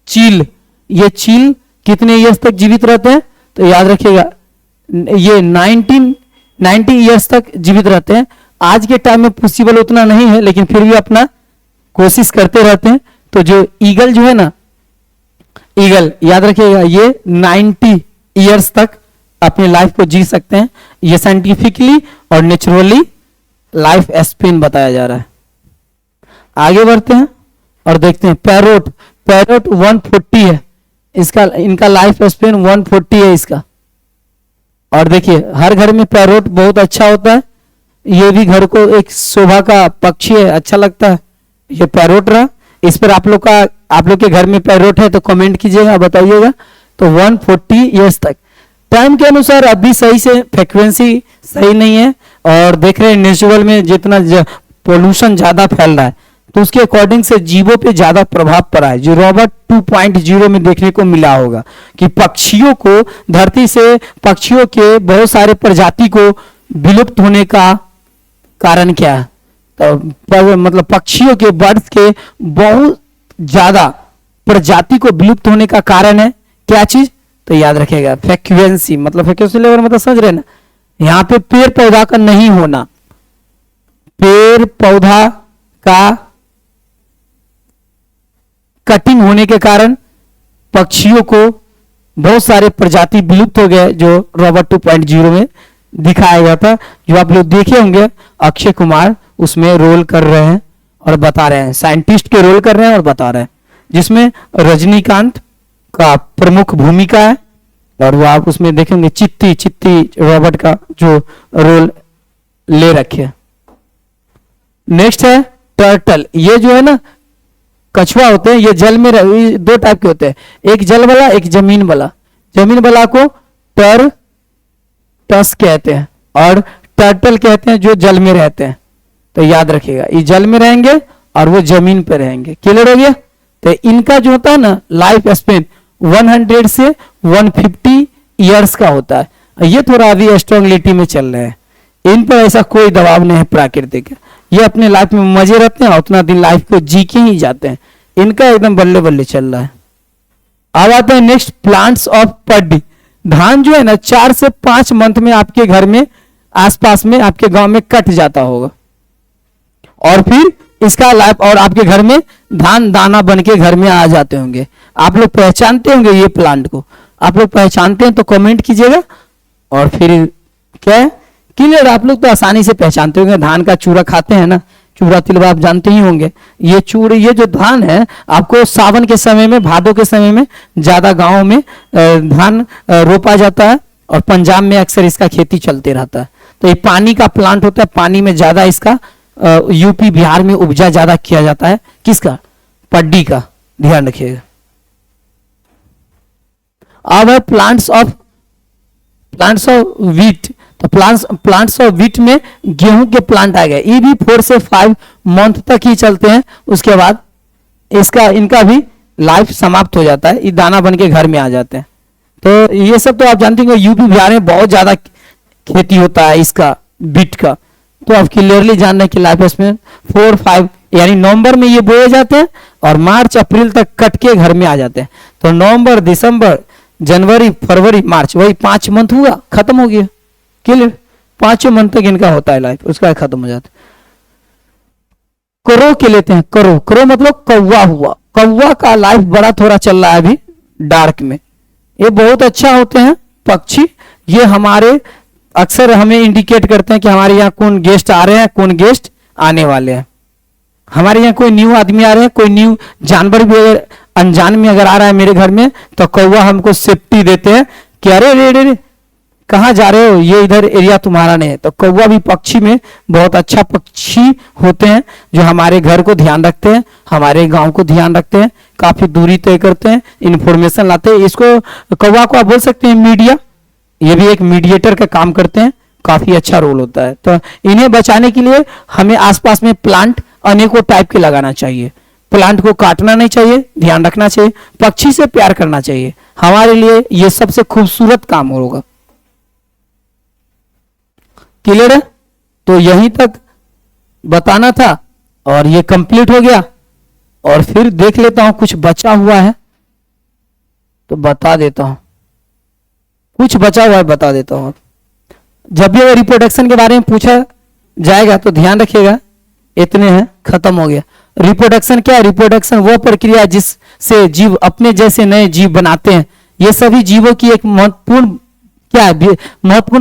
चील। ये चील कितने ईयर्स तक जीवित रहते हैं, तो याद रखिएगा ये 90 ईयर्स तक जीवित रहते हैं। आज के टाइम में पॉसिबल उतना नहीं है, लेकिन फिर भी अपना कोशिश करते रहते हैं। तो जो ईगल जो है ना, ईगल याद रखिएगा ये 90 ईयर्स तक अपनी लाइफ को जी सकते हैं। ये साइंटिफिकली और नेचुरली लाइफ स्पेन बताया जा रहा है। आगे बढ़ते हैं और देखते हैं पैरोट। पैरोट 140 है इसका, इनका लाइफ स्पेन 140 है इसका। और देखिए हर घर में पैरोट बहुत अच्छा होता है, ये भी घर को एक शोभा का पक्षी है, अच्छा लगता है। ये पैरोट रहा, इस पर आप लोग के घर में पैरोट है तो कमेंट कीजिएगा, बताइएगा। तो 140 ईयर्स तक। टाइम के अनुसार अभी सही से फ्रीक्वेंसी सही नहीं है, और देख रहे हैं नेचुरल में जितना पोल्यूशन ज्यादा फैल रहा है, तो उसके अकॉर्डिंग से जीवों पे ज्यादा प्रभाव पड़ा है। जो रॉबर्ट 2.0 में देखने को मिला होगा कि पक्षियों को, धरती से पक्षियों के बहुत सारे प्रजाति को विलुप्त होने का कारण क्या है, तो मतलब पक्षियों के, बर्ड्स के बहुत ज्यादा प्रजाति को विलुप्त होने का कारण है क्या चीज, तो याद रखेगा फ्रीक्वेंसी। मतलब फ्रीक्वेंसी लेवल मतलब समझ रहे ना, यहां पे पेड़ पौधा का नहीं होना, पेड़ पौधा का कटिंग होने के कारण पक्षियों को बहुत सारे प्रजाति विलुप्त हो गए, जो रॉबर्ट 2.0 में दिखाया गया था, जो आप लोग देखे होंगे। अक्षय कुमार उसमें रोल कर रहे हैं और बता रहे हैं, साइंटिस्ट के रोल कर रहे हैं और बता रहे हैं, जिसमें रजनीकांत का प्रमुख भूमिका है। और वो आप उसमें देखेंगे चित्ती चित्ती रॉबर्ट का जो रोल ले रखे। नेक्स्ट है टर्टल। ये जो है ना कछुआ होते हैं, ये जल में दो टाइप के होते हैं, एक जल वाला एक जमीन वाला। जमीन वाला को टस कहते हैं और टर्टल कहते हैं जो जल में रहते हैं। तो याद रखिएगा, ये जल में रहेंगे और वो जमीन पे रहेंगे। क्लियर हो गया? तो इनका जो होता है ना लाइफ स्पेन 100 से 150 ईयर्स का होता है। ये थोड़ा अभी स्ट्रॉन्गलिटी में चल रहे हैं, इन पर ऐसा कोई दबाव नहीं है प्राकृतिक। ये अपने लाइफ में मजे रहते हैं, उतना दिन लाइफ को जी के ही जाते हैं। इनका एकदम बल्ले बल्ले चल रहा है। अब आते हैं नेक्स्ट, प्लांट्स ऑफ पड्डी। धान जो है ना 4 से 5 मंथ में आपके घर में आसपास में आपके गांव में कट जाता होगा, और फिर इसका लाइफ और आपके घर में धान दाना बन के घर में आ जाते होंगे। आप लोग पहचानते होंगे ये प्लांट को, आप लोग पहचानते हैं तो कमेंट कीजिएगा। और फिर क्या है क्लियर, आप लोग तो आसानी से पहचानते होंगे। धान का चूरा खाते हैं ना, चूरा तिलवा आप जानते ही होंगे। ये जो धान है आपको सावन के समय में, भादों के समय में ज्यादा गांवों में धान रोपा जाता है, और पंजाब में अक्सर इसका खेती चलते रहता है। तो ये पानी का प्लांट होता है, पानी में ज्यादा इसका यूपी बिहार में उपजा ज्यादा किया जाता है। किसका? पड्डी का, ध्यान रखिएगा। अब है प्लांट्स ऑफ वीट। तो प्लांट्स ऑफ वीट में गेहूं के प्लांट आ गए। ये भी 4 से 5 मंथ तक ही चलते हैं, उसके बाद इनका भी लाइफ समाप्त हो जाता है, ये दाना बन के घर में आ जाते हैं। तो ये सब तो आप जानते हैं यूपी बिहार में बहुत ज्यादा खेती होता है इसका, बीट का। तो आप क्लियरली जान रहे हैं कि लाइफ स्पेन 4-5 यानी नवंबर में ये बोए जाते हैं और मार्च अप्रैल तक कट के घर में आ जाते हैं। तो नवंबर दिसंबर जनवरी फरवरी मार्च, वही 5 मंथ हुआ, खत्म हो गया। क्लियर? 5 मंथ तक इनका होता है लाइफ, उसका खत्म हो जाता है। करो के लेते हैं, करो मतलब कौवा हुआ। कौवा का लाइफ बड़ा थोड़ा चल रहा है अभी डार्क में। ये बहुत अच्छा होते हैं पक्षी। ये हमारे अक्सर हमें इंडिकेट करते हैं कि हमारे यहाँ कौन गेस्ट आ रहे हैं, कौन गेस्ट आने वाले हैं। हमारे यहाँ कोई न्यू आदमी आ रहे हैं, कोई न्यू जानवर भी अगर अनजान में अगर आ रहा है मेरे घर में, तो कौवा हमको सेफ्टी देते हैं कि अरे रे रे कहाँ जा रहे हो, ये इधर एरिया तुम्हारा नहीं है। तो कौवा भी पक्षी में बहुत अच्छा पक्षी होते हैं, जो हमारे घर को ध्यान रखते हैं, हमारे गांव को ध्यान रखते हैं, काफी दूरी तय करते हैं, इंफॉर्मेशन लाते हैं। इसको कौवा को आप बोल सकते हैं मीडिया, ये भी एक मीडिएटर का काम करते हैं, काफी अच्छा रोल होता है। तो इन्हें बचाने के लिए हमें आसपास में प्लांट अनेकों टाइप के लगाना चाहिए। प्लांट को काटना नहीं चाहिए, ध्यान रखना चाहिए, पक्षी से प्यार करना चाहिए। हमारे लिए ये सबसे खूबसूरत काम होगा। क्लियर है? तो यहीं तक बताना था और ये कंप्लीट हो गया। और फिर देख लेता हूं कुछ बचा हुआ है तो बता देता हूं, कुछ बचा हुआ है बता देता हूं। जब भी रिप्रोडक्शन के बारे में पूछा जाएगा तो ध्यान रखिएगा, इतने हैं, खत्म हो गया। रिप्रोडक्शन क्या है? रिप्रोडक्शन वह प्रक्रिया जिससे जीव अपने जैसे नए जीव बनाते हैं। ये सभी जीवों की एक महत्वपूर्ण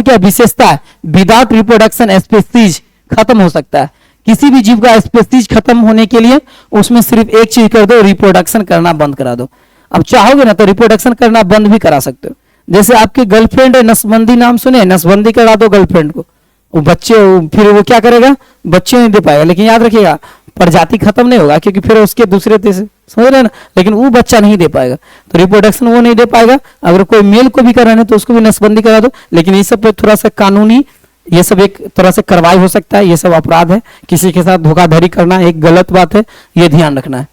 क्या विशेषता है। विदाउट रिप्रोडक्शन स्पीसीज खत्म हो सकता है। किसी भी जीव का स्पीसीज खत्म होने के लिए उसमें सिर्फ एक चीज कर दो, रिप्रोडक्शन करना बंद करा दो। अब चाहोगे ना तो रिप्रोडक्शन करना बंद भी करा सकते हो। जैसे आपकी गर्लफ्रेंड है, नसबंदी नाम सुने, नसबंदी करा दो गर्लफ्रेंड को, वो बच्चे फिर वो क्या करेगा, बच्चे नहीं दे पाएगा। लेकिन याद रखिएगा प्रजाति खत्म नहीं होगा, क्योंकि फिर उसके दूसरे समझ रहे हैं ना, लेकिन वो बच्चा नहीं दे पाएगा। तो रिप्रोडक्शन वो नहीं दे पाएगा। अगर कोई मेल को भी कराना है तो उसको भी नसबंदी करा दो। लेकिन ये सब पे थोड़ा सा कानूनी, ये सब एक तरह से कार्रवाई हो सकता है, ये सब अपराध है। किसी के साथ धोखाधड़ी करना एक गलत बात है, ये ध्यान रखना है।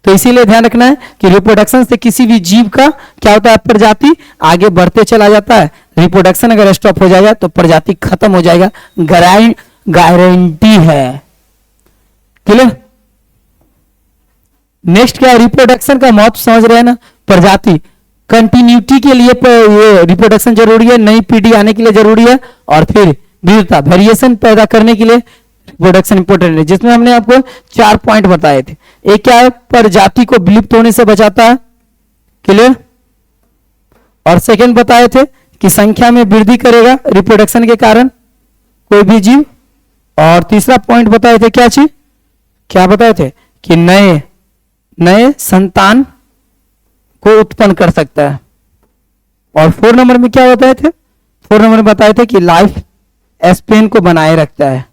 तो इसीलिए ध्यान रखना है कि रिप्रोडक्शन से किसी भी जीव का क्या होता है, प्रजाति आगे बढ़ते चला जाता है। रिप्रोडक्शन अगर स्टॉप हो जाएगा तो प्रजाति खत्म हो जाएगा, गारंटी है। क्लियर? नेक्स्ट क्या है, रिप्रोडक्शन का महत्व समझ रहे हैं ना। प्रजाति कंटिन्यूटी के लिए ये रिप्रोडक्शन जरूरी है, नई पीढ़ी आने के लिए जरूरी है, और फिर विविधता वेरिएशन पैदा करने के लिए रिप्रोडक्शन इंपॉर्टेंट है, जिसमें हमने आपको 4 पॉइंट बताए थे। एक क्या है, प्रजाति को विलुप्त होने से बचाता है, क्लियर। और सेकंड बताए थे कि संख्या में वृद्धि करेगा रिप्रोडक्शन के कारण कोई भी जीव। और तीसरा पॉइंट बताए थे क्या चीज, क्या बताए थे कि नए नए संतान को उत्पन्न कर सकता है। और 4 नंबर में क्या बताए थे, 4 नंबर में बताए थे कि लाइफ स्पेन को बनाए रखता है,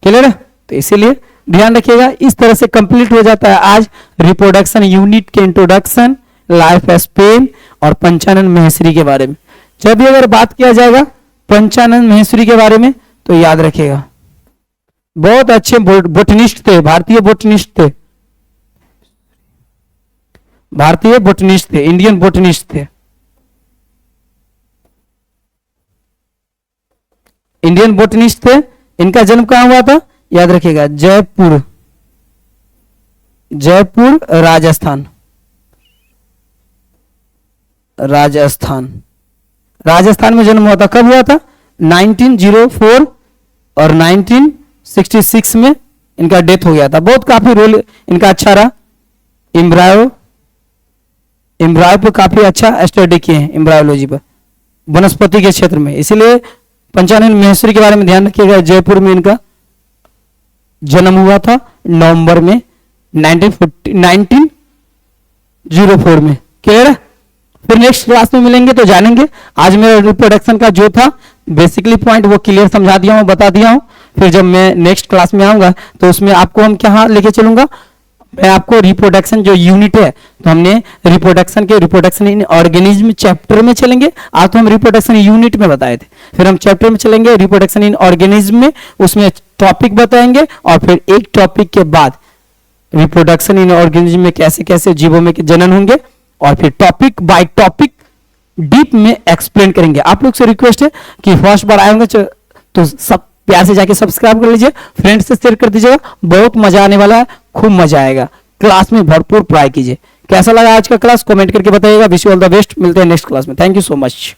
क्लियर है। तो इसीलिए ध्यान रखिएगा, इस तरह से कंप्लीट हो जाता है आज रिप्रोडक्शन यूनिट के इंट्रोडक्शन, लाइफ स्पेन और पंचानन महेश्वरी के बारे में। जब भी अगर बात किया जाएगा पंचानन महेश्वरी के बारे में तो याद रखिएगा, बहुत अच्छे बोटनिस्ट थे, भारतीय बोटनिस्ट थे, भारतीय बोटनिस्ट थे, इंडियन बोटनिस्ट थे, इंडियन बोटनिस्ट थे। इनका जन्म कहां हुआ था, याद रखिएगा, जयपुर, जयपुर राजस्थान, राजस्थान, राजस्थान में जन्म हुआ था। कब हुआ था, 1904 और 1966 में इनका डेथ हो गया था। बहुत काफी रोल इनका अच्छा रहा, एम्ब्रायो पे काफी अच्छा स्टडी किए हैं, एम्ब्रायोलॉजी पर, वनस्पति के क्षेत्र में। इसीलिए पंचानन महेश्वरी के बारे में ध्यान रखिएगा, जयपुर में इनका जन्म हुआ था नवंबर में 1904 में, क्लियर है। फिर नेक्स्ट क्लास में मिलेंगे तो जानेंगे। आज मेरा रिप्रोडक्शन का जो था बेसिकली पॉइंट वो क्लियर समझा दिया हूं, बता दिया हूं। फिर जब मैं नेक्स्ट क्लास में आऊंगा तो उसमें आपको हम क्या लेके चलूंगा, मैं आपको रिप्रोडक्शन जो यूनिट है, तो हमने रिप्रोडक्शन इन ऑर्गेनिज्म चैप्टर में चलेंगे। आज तो हम रिप्रोडक्शन यूनिट में बताए थे, फिर हम चैप्टर में चलेंगे रिप्रोडक्शन इन ऑर्गेनिज्म में, उसमें टॉपिक बताएंगे। और फिर एक टॉपिक के बाद रिप्रोडक्शन इन ऑर्गेनिज्म में कैसे कैसे जीवों में जनन होंगे, और फिर टॉपिक बाय टॉपिक डीप में एक्सप्लेन करेंगे। आप लोग से रिक्वेस्ट है कि फर्स्ट बार आए होंगे तो सब प्यार से जाके सब्सक्राइब कर लीजिए, फ्रेंड्स से शेयर कर दीजिएगा, बहुत मजा आने वाला है, खूब मजा आएगा। क्लास में भरपूर पढ़ाई कीजिए। कैसा लगा आज का क्लास कमेंट करके बताइएगा। Wish you all the best, मिलते हैं नेक्स्ट क्लास में। Thank you so much.